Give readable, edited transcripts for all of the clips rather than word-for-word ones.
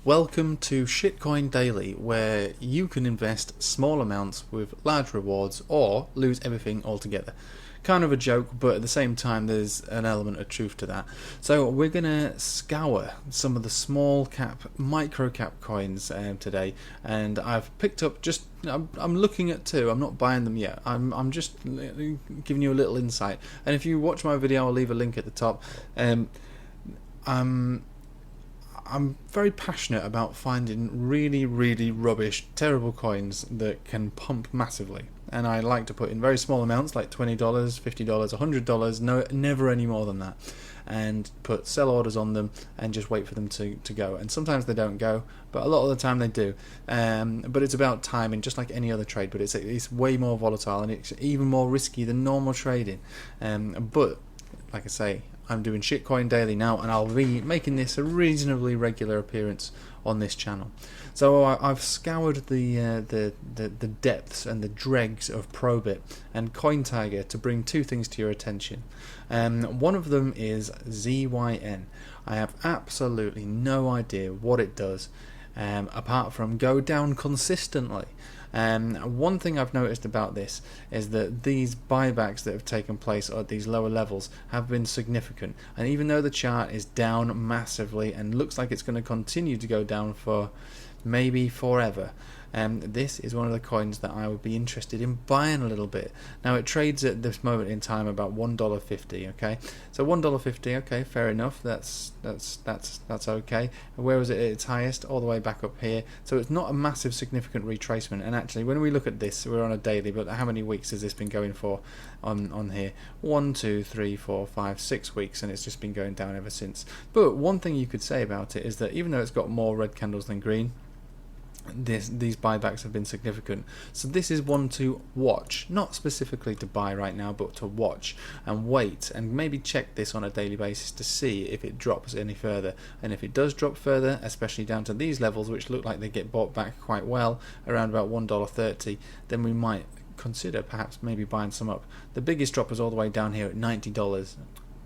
Welcome to Shitcoin Daily, where you can invest small amounts with large rewards or lose everything altogether. Kind of a joke, but at the same time there's an element of truth to that. So we're going to scour some of the small cap, micro cap coins today, and I've picked up I'm looking at two. I'm not buying them yet. I'm just giving you a little insight. And if you watch my video, I'll leave a link at the top. I'm very passionate about finding really, really rubbish, terrible coins that can pump massively. And I like to put in very small amounts, like $20, $50, $100, no, never any more than that. And put sell orders on them and just wait for them to go. And sometimes they don't go, but a lot of the time they do. But it's about timing, just like any other trade. But it's way more volatile and it's even more risky than normal trading. But, like I say, I'm doing Shitcoin Daily now, and I'll be making this a reasonably regular appearance on this channel. So I've scoured the depths and the dregs of Probit and Cointiger to bring two things to your attention. One of them is ZYN. I have absolutely no idea what it does, apart from go down consistently. One thing I've noticed about this is that these buybacks that have taken place at these lower levels have been significant, and even though the chart is down massively and looks like it's going to continue to go down for maybe forever, this is one of the coins that I would be interested in buying a little bit. Now it trades at this moment in time about $1.50. Okay, so $1.50. Okay, fair enough. That's okay. Where was it at its highest? All the way back up here. So it's not a massive, significant retracement. And actually, when we look at this, we're on a daily. But how many weeks has this been going for on here? 1, 2, 3, 4, 5, 6 weeks, and it's just been going down ever since. But one thing you could say about it is that even though it's got more red candles than green, these buybacks have been significant. So this is one to watch, not specifically to buy right now, but to watch and wait and maybe check this on a daily basis to see if it drops any further. And if it does drop further, especially down to these levels, which look like they get bought back quite well, around about $1.30, then we might consider perhaps maybe buying some up. The biggest drop is all the way down here at $90.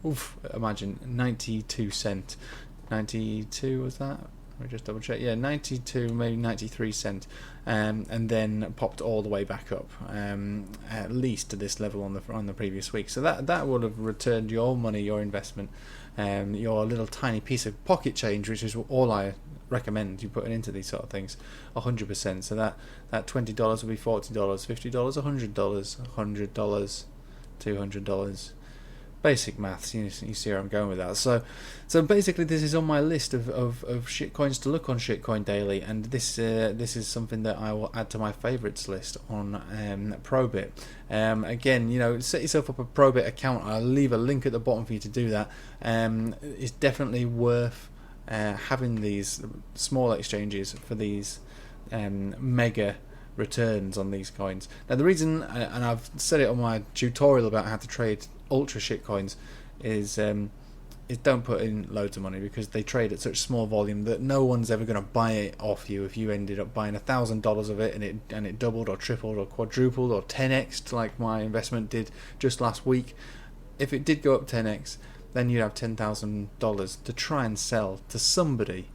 Oof, imagine 92 cent. 92 was that? Let me just double check. Yeah, 92, maybe 93 cent, and then popped all the way back up, at least to this level on the previous week. So that would have returned your money, your investment, your little tiny piece of pocket change, which is all I recommend you putting into these sort of things, 100%. So that $20 would be $40, $50, $100, $200. Basic maths, you see where I'm going with that. So basically, this is on my list of shitcoins to look on Shitcoin Daily, and this is something that I will add to my favourites list on Probit. Again, set yourself up a Probit account. I'll leave a link at the bottom for you to do that. It's definitely worth having these small exchanges for these mega returns on these coins. Now the reason, and I've said it on my tutorial about how to trade ultra shitcoins, is don't put in loads of money, because they trade at such small volume that no one's ever going to buy it off you. If you ended up buying $1,000 of it and it doubled or tripled or quadrupled or 10x like my investment did just last week, if it did go up 10x, then you'd have $10,000 to try and sell to somebody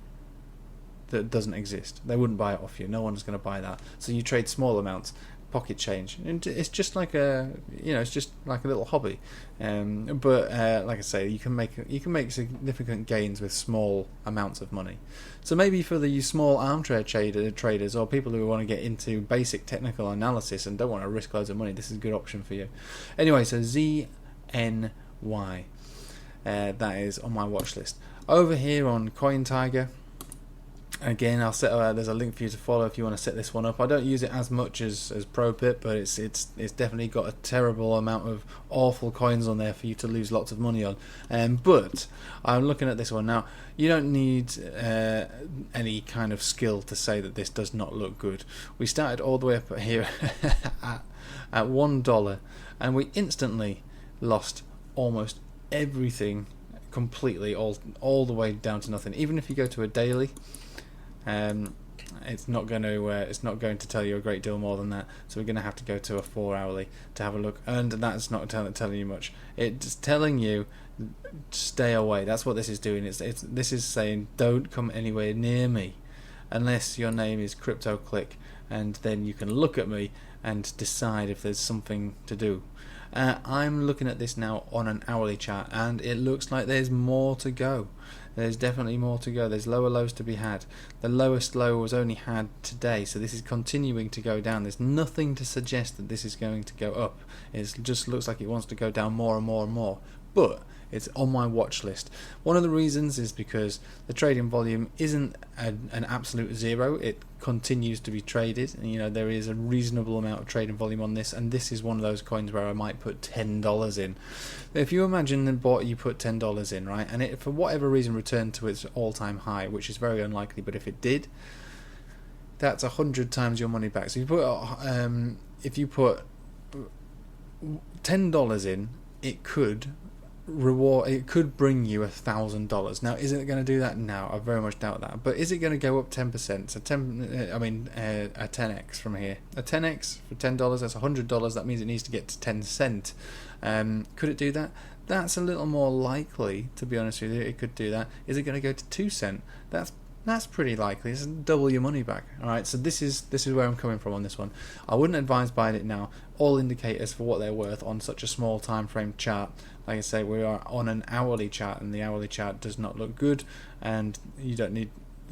that doesn't exist. They wouldn't buy it off you. No one's going to buy that. So you trade small amounts, pocket change, and it's just like it's just like a little hobby. But like I say, you can make significant gains with small amounts of money. So maybe for the small armchair traders or people who want to get into basic technical analysis and don't want to risk loads of money, this is a good option for you. Anyway, so ZNY, that is on my watch list. Over here on Cointiger, again, I'll set there's a link for you to follow if you want to set this one up. I don't use it as much as Probit, but it's definitely got a terrible amount of awful coins on there for you to lose lots of money on. But I'm looking at this one now. You don't need any kind of skill to say that this does not look good. We started all the way up here at $1, and we instantly lost almost everything completely, all the way down to nothing. Even if you go to a daily, it's not going to tell you a great deal more than that. So we're going to have to go to a 4-hourly to have a look, and that's not telling you much. It's telling you stay away. That's what this is doing. This is saying don't come anywhere near me. unless your name is CryptoClick, and then you can look at me and decide if there's something to do. I'm looking at this now on an hourly chart, and it looks like there's more to go. There's definitely more to go. There's lower lows to be had. The lowest low was only had today, so this is continuing to go down. There's nothing to suggest that this is going to go up. It just looks like it wants to go down more and more and more. But it's on my watch list. One of the reasons is because the trading volume isn't an absolute zero. It continues to be traded. And, there is a reasonable amount of trading volume on this, and this is one of those coins where I might put $10 in. If you imagine you put $10 in, right, and it for whatever reason returned to its all-time high, which is very unlikely, but if it did, that's 100 times your money back. So if you put $10 in, it could bring you $1,000. Now, is it going to do that? No, I very much doubt that. But is it going to go up 10%? So a 10x from here. A 10x for $10, that's $100. That means it needs to get to 10 cent. Could it do that? That's a little more likely, to be honest with you. It could do that. Is it going to go to 2 cent? That's pretty likely. It's double your money back. All right. So this is where I'm coming from on this one. I wouldn't advise buying it now. All indicators for what they're worth on such a small time frame chart. Like I say, we are on an hourly chart, and the hourly chart does not look good. And you don't need,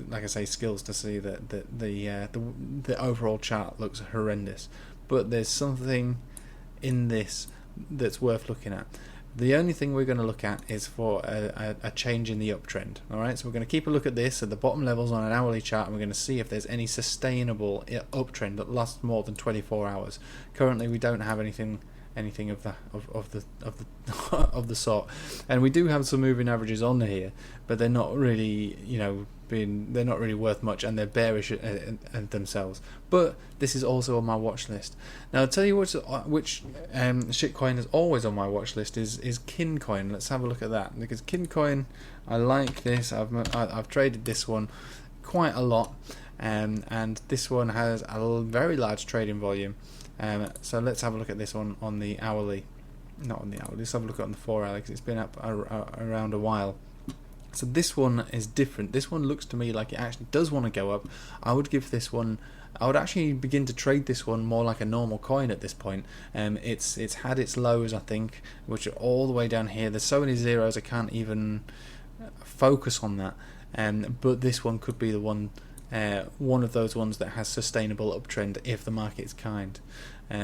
like I say, skills to see that the overall chart looks horrendous. But there's something in this that's worth looking at. The only thing we're going to look at is for a change in the uptrend. Alright, so we're going to keep a look at this at the bottom levels on an hourly chart, and we're going to see if there's any sustainable uptrend that lasts more than 24 hours. Currently, we don't have anything of the sort, and we do have some moving averages on here, but they're not really they're not really worth much, and they're bearish themselves. But this is also on my watch list. Now, I'll tell you which shitcoin is always on my watch list is Kincoin. Let's have a look at that, because Kincoin, I like this. I've traded this one quite a lot, and this one has a very large trading volume. So let's have a look at this one on the hourly. Not on the hourly. Let's have a look at the 4 hour, because it's been up around a while. So this one is different. This one looks to me like it actually does want to go up. I would actually begin to trade this one more like a normal coin at this point. It's had its lows, I think, which are all the way down here. There's so many zeros I can't even focus on that. But this one could be the one of those ones that has sustainable uptrend if the market's kind.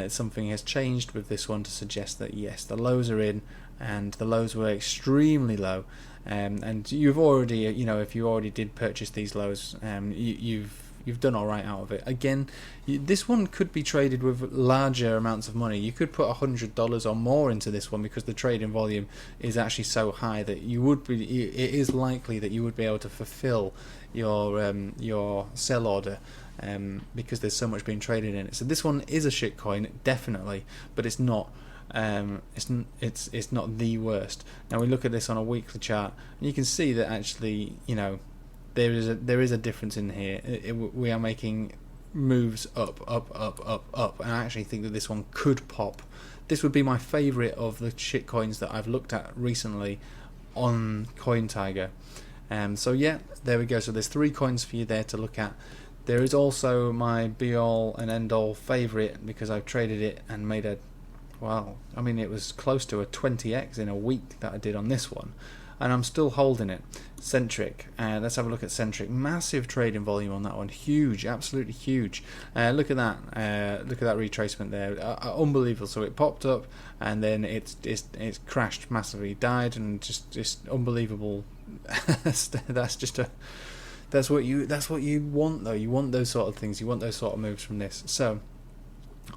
Something has changed with this one to suggest that yes, the lows are in, and the lows were extremely low. And you've already, if you already did purchase these lows, you've done all right out of it. Again, this one could be traded with larger amounts of money. You could put $100 or more into this one, because the trading volume is actually so high that it is likely that you would be able to fulfill your sell order, because there's so much being traded in it. So this one is a shitcoin, definitely, but it's not. It's not the worst. Now we look at this on a weekly chart, and you can see that actually, there is a difference in here. We are making moves up, and I actually think that this one could pop. This would be my favourite of the shitcoins that I've looked at recently on Cointiger. So yeah, there we go. So there's 3 coins for you there to look at. There is also my be-all and end-all favourite, because I've traded it and made it was close to a 20x in a week that I did on this one, and I'm still holding it. Centric. Let's have a look at Centric. Massive trading volume on that one. Huge, absolutely huge. Look at that. Look at that retracement there. Unbelievable. So it popped up, and then it's crashed massively, died, and just unbelievable. That's what you want, though. You want those sort of things. You want those sort of moves from this. So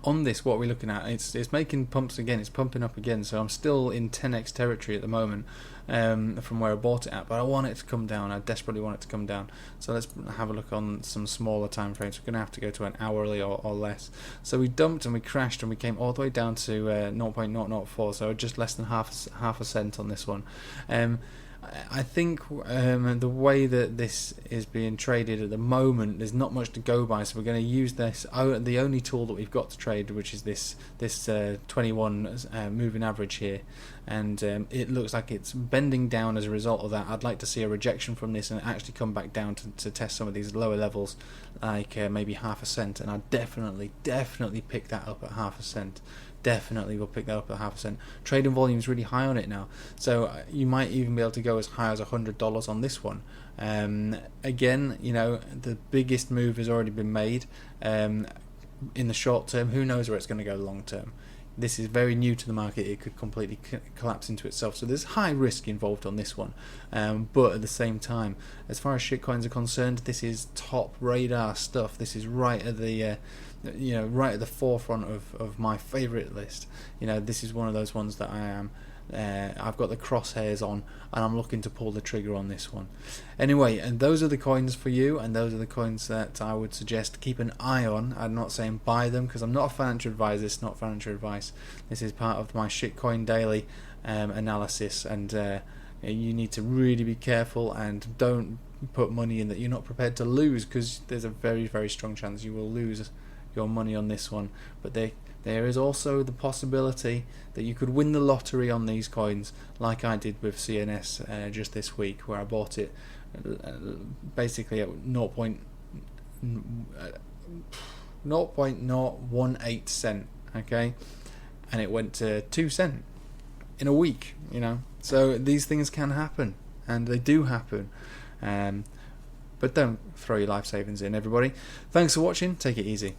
on this, what we're looking at, it's making pumps again. It's pumping up again. So I'm still in 10x territory at the moment, from where I bought it at. But I want it to come down. I desperately want it to come down. So let's have a look on some smaller time frames. We're going to have to go to an hourly or less. So we dumped and we crashed, and we came all the way down to 0.004. So just less than half a cent on this one. I think the way that this is being traded at the moment, there's not much to go by, so we're going to use this, the only tool that we've got to trade, which is this 21 moving average here, and it looks like it's bending down as a result of that. I'd like to see a rejection from this and actually come back down to test some of these lower levels, like maybe half a cent, and I'd definitely pick that up at half a cent. Definitely will pick that up at half a cent. Trading volume is really high on it now, so you might even be able to go as high as $100 on this one. Again, you know, the biggest move has already been made. In the short term, who knows where it's going to go long term. This is very new to the market. It could completely collapse into itself, so there's high risk involved on this one, but at the same time, as far as shitcoins are concerned, this is top radar stuff. This is right at the right at the forefront of my favorite list. You know, this is one of those ones that I've got the crosshairs on, and I'm looking to pull the trigger on this one. Anyway, and those are the coins for you, and those are the coins that I would suggest keep an eye on. I'm not saying buy them, because I'm not a financial advisor. It's not financial advice. This is part of my Shitcoin daily analysis, and you need to really be careful and don't put money in that you're not prepared to lose, because there's a very, very strong chance you will lose your money on this one. But there is also the possibility that you could win the lottery on these coins, like I did with CNS just this week, where I bought it basically at 0.018 cent, okay, and it went to 2 cent in a week, you know. So these things can happen, and they do happen, but don't throw your life savings in, everybody. Thanks for watching. Take it easy.